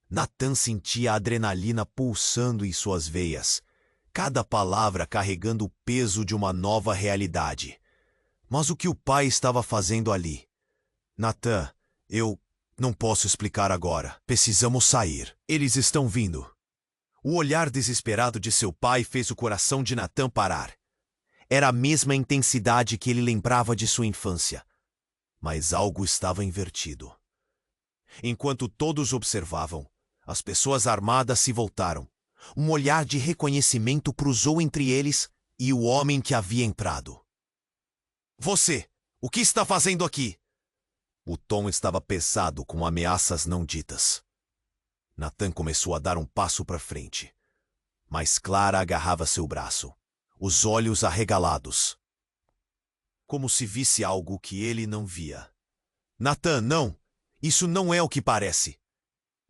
Natan sentia a adrenalina pulsando em suas veias, cada palavra carregando o peso de uma nova realidade. Mas o que o pai estava fazendo ali? Natan, eu não posso explicar agora. Precisamos sair. Eles estão vindo. O olhar desesperado de seu pai fez o coração de Natan parar. Era a mesma intensidade que ele lembrava de sua infância. Mas algo estava invertido. Enquanto todos observavam, as pessoas armadas se voltaram. Um olhar de reconhecimento cruzou entre eles e o homem que havia entrado. Você, o que está fazendo aqui? O tom estava pesado com ameaças não ditas. Natan começou a dar um passo para frente, mas Clara agarrava seu braço, os olhos arregalados, como se visse algo que ele não via. Natan, não! Isso não é o que parece!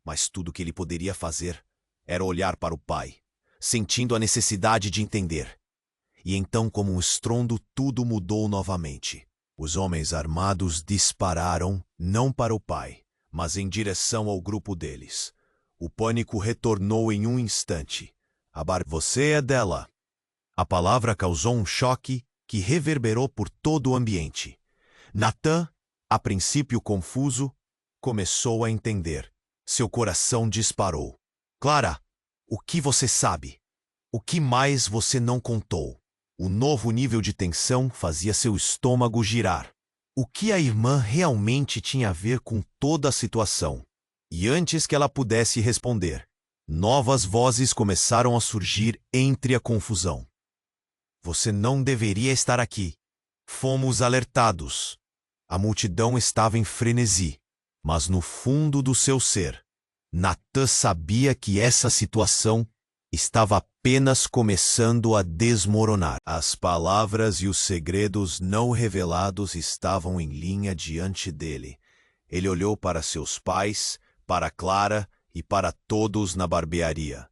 Mas tudo que ele poderia fazer era olhar para o pai, sentindo a necessidade de entender. E então, como um estrondo, tudo mudou novamente. Os homens armados dispararam, não para o pai, mas em direção ao grupo deles. O pânico retornou em um instante. Você é dela. A palavra causou um choque que reverberou por todo o ambiente. Natan, a princípio confuso, começou a entender. Seu coração disparou. Clara, o que você sabe? O que mais você não contou? O novo nível de tensão fazia seu estômago girar. O que a irmã realmente tinha a ver com toda a situação? E antes que ela pudesse responder, novas vozes começaram a surgir entre a confusão. Você não deveria estar aqui. Fomos alertados. A multidão estava em frenesi, mas no fundo do seu ser, Natan sabia que essa situação estava apenas começando a desmoronar. As palavras e os segredos não revelados estavam em linha diante dele. Ele olhou para seus pais, para Clara e para todos na barbearia.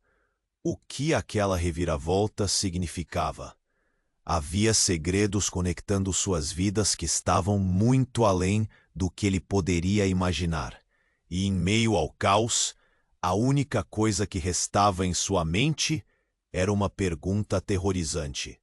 O que aquela reviravolta significava? Havia segredos conectando suas vidas que estavam muito além do que ele poderia imaginar. E em meio ao caos, a única coisa que restava em sua mente era uma pergunta aterrorizante.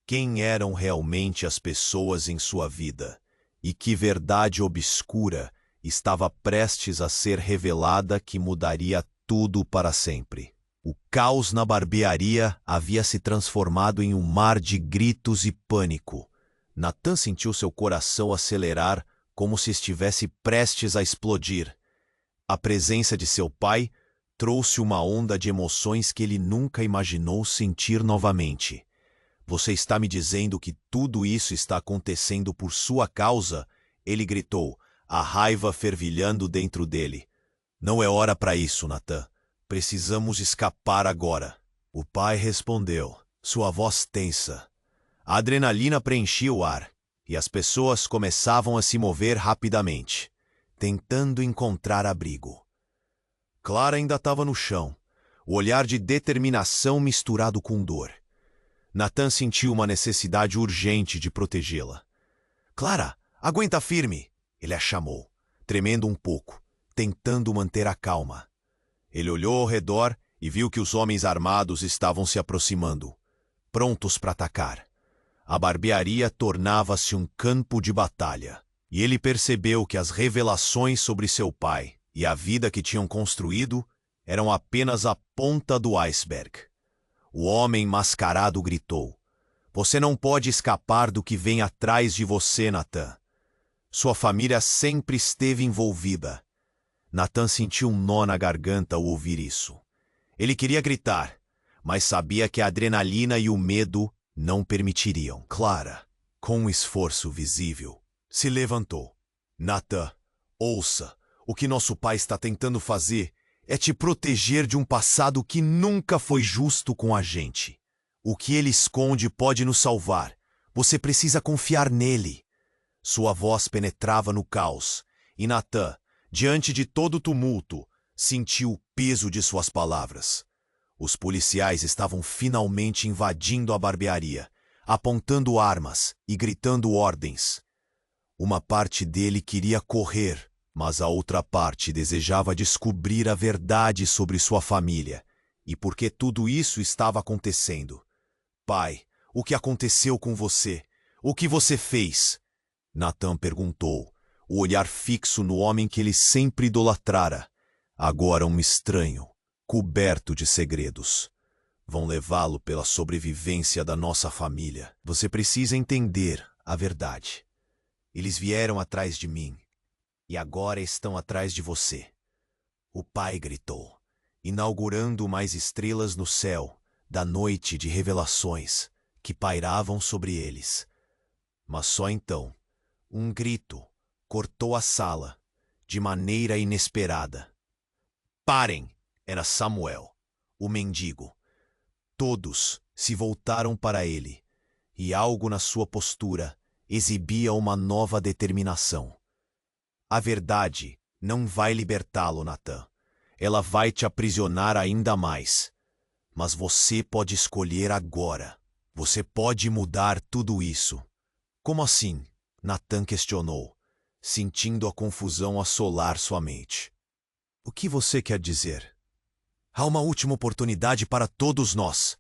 Quem eram realmente as pessoas em sua vida? E que verdade obscura estava prestes a ser revelada que mudaria tudo para sempre? O caos na barbearia havia se transformado em um mar de gritos e pânico. Natan sentiu seu coração acelerar como se estivesse prestes a explodir. A presença de seu pai trouxe uma onda de emoções que ele nunca imaginou sentir novamente. Você está me dizendo que tudo isso está acontecendo por sua causa? Ele gritou, a raiva fervilhando dentro dele. Não é hora para isso, Natan. Precisamos escapar agora. O pai respondeu, sua voz tensa. A adrenalina preenchia o ar, e as pessoas começavam a se mover rapidamente, tentando encontrar abrigo. Clara ainda estava no chão, o olhar de determinação misturado com dor. Natan sentiu uma necessidade urgente de protegê-la. Clara, aguenta firme! Ele a chamou, tremendo um pouco, tentando manter a calma. Ele olhou ao redor e viu que os homens armados estavam se aproximando, prontos para atacar. A barbearia tornava-se um campo de batalha, e ele percebeu que as revelações sobre seu pai e a vida que tinham construído eram apenas a ponta do iceberg. O homem mascarado gritou, você não pode escapar do que vem atrás de você, Natan. Sua família sempre esteve envolvida. Natan sentiu um nó na garganta ao ouvir isso. Ele queria gritar, mas sabia que a adrenalina e o medo não permitiriam. Clara, com um esforço visível, se levantou. Natan, ouça, o que nosso pai está tentando fazer é te proteger de um passado que nunca foi justo com a gente. O que ele esconde pode nos salvar. Você precisa confiar nele. Sua voz penetrava no caos, e Natan, diante de todo o tumulto, sentiu o peso de suas palavras. Os policiais estavam finalmente invadindo a barbearia, apontando armas e gritando ordens. Uma parte dele queria correr, mas a outra parte desejava descobrir a verdade sobre sua família e por que tudo isso estava acontecendo. Pai, o que aconteceu com você? O que você fez? Natan perguntou, o olhar fixo no homem que ele sempre idolatrara, agora um estranho, coberto de segredos. Vão levá-lo pela sobrevivência da nossa família. Você precisa entender a verdade. Eles vieram atrás de mim, e agora estão atrás de você. O pai gritou, inaugurando mais estrelas no céu da noite de revelações que pairavam sobre eles. Mas só então, um grito cortou a sala, de maneira inesperada. Parem! Era Samuel, o mendigo. Todos se voltaram para ele, e algo na sua postura exibia uma nova determinação. A verdade não vai libertá-lo, Natan. Ela vai te aprisionar ainda mais. Mas você pode escolher agora. Você pode mudar tudo isso. Como assim? Natan questionou, sentindo a confusão assolar sua mente. O que você quer dizer? Há uma última oportunidade para todos nós.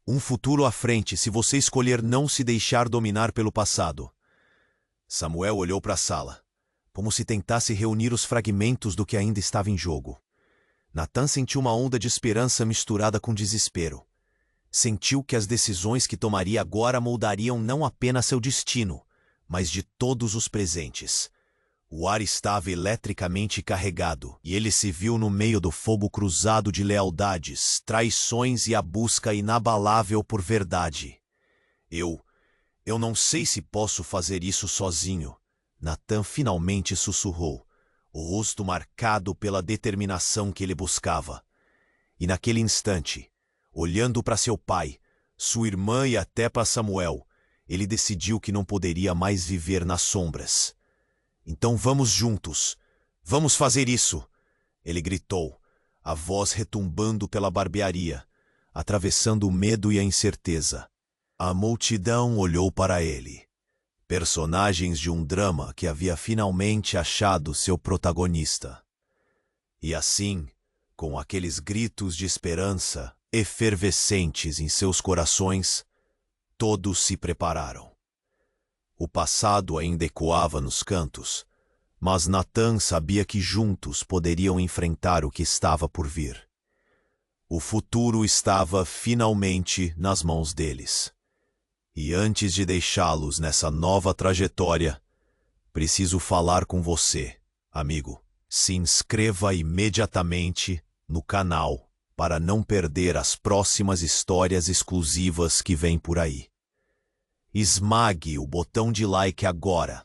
Um futuro à frente se você escolher não se deixar dominar pelo passado. Samuel olhou para a sala, como se tentasse reunir os fragmentos do que ainda estava em jogo. Natan sentiu uma onda de esperança misturada com desespero. Sentiu que as decisões que tomaria agora moldariam não apenas seu destino, mas de todos os presentes. O ar estava eletricamente carregado, e ele se viu no meio do fogo cruzado de lealdades, traições e a busca inabalável por verdade. Eu não sei se posso fazer isso sozinho, Natan finalmente sussurrou, o rosto marcado pela determinação que ele buscava. E naquele instante, olhando para seu pai, sua irmã e até para Samuel, ele decidiu que não poderia mais viver nas sombras. Então vamos juntos. Vamos fazer isso! Ele gritou, a voz retumbando pela barbearia, atravessando o medo e a incerteza. A multidão olhou para ele. Personagens de um drama que havia finalmente achado seu protagonista. E assim, com aqueles gritos de esperança efervescentes em seus corações, todos se prepararam. O passado ainda ecoava nos cantos, mas Natan sabia que juntos poderiam enfrentar o que estava por vir. O futuro estava finalmente nas mãos deles. E antes de deixá-los nessa nova trajetória, preciso falar com você, amigo. Se inscreva imediatamente no canal para não perder as próximas histórias exclusivas que vêm por aí. Esmague o botão de like agora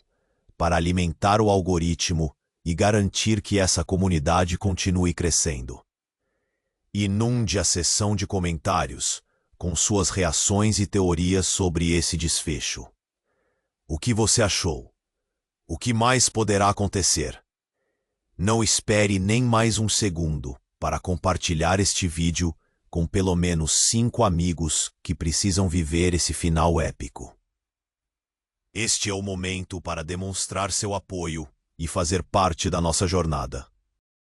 para alimentar o algoritmo e garantir que essa comunidade continue crescendo. Inunde a seção de comentários com suas reações e teorias sobre esse desfecho. O que você achou? O que mais poderá acontecer? Não espere nem mais um segundo para compartilhar este vídeo com pelo menos 5 amigos que precisam viver esse final épico. Este é o momento para demonstrar seu apoio e fazer parte da nossa jornada.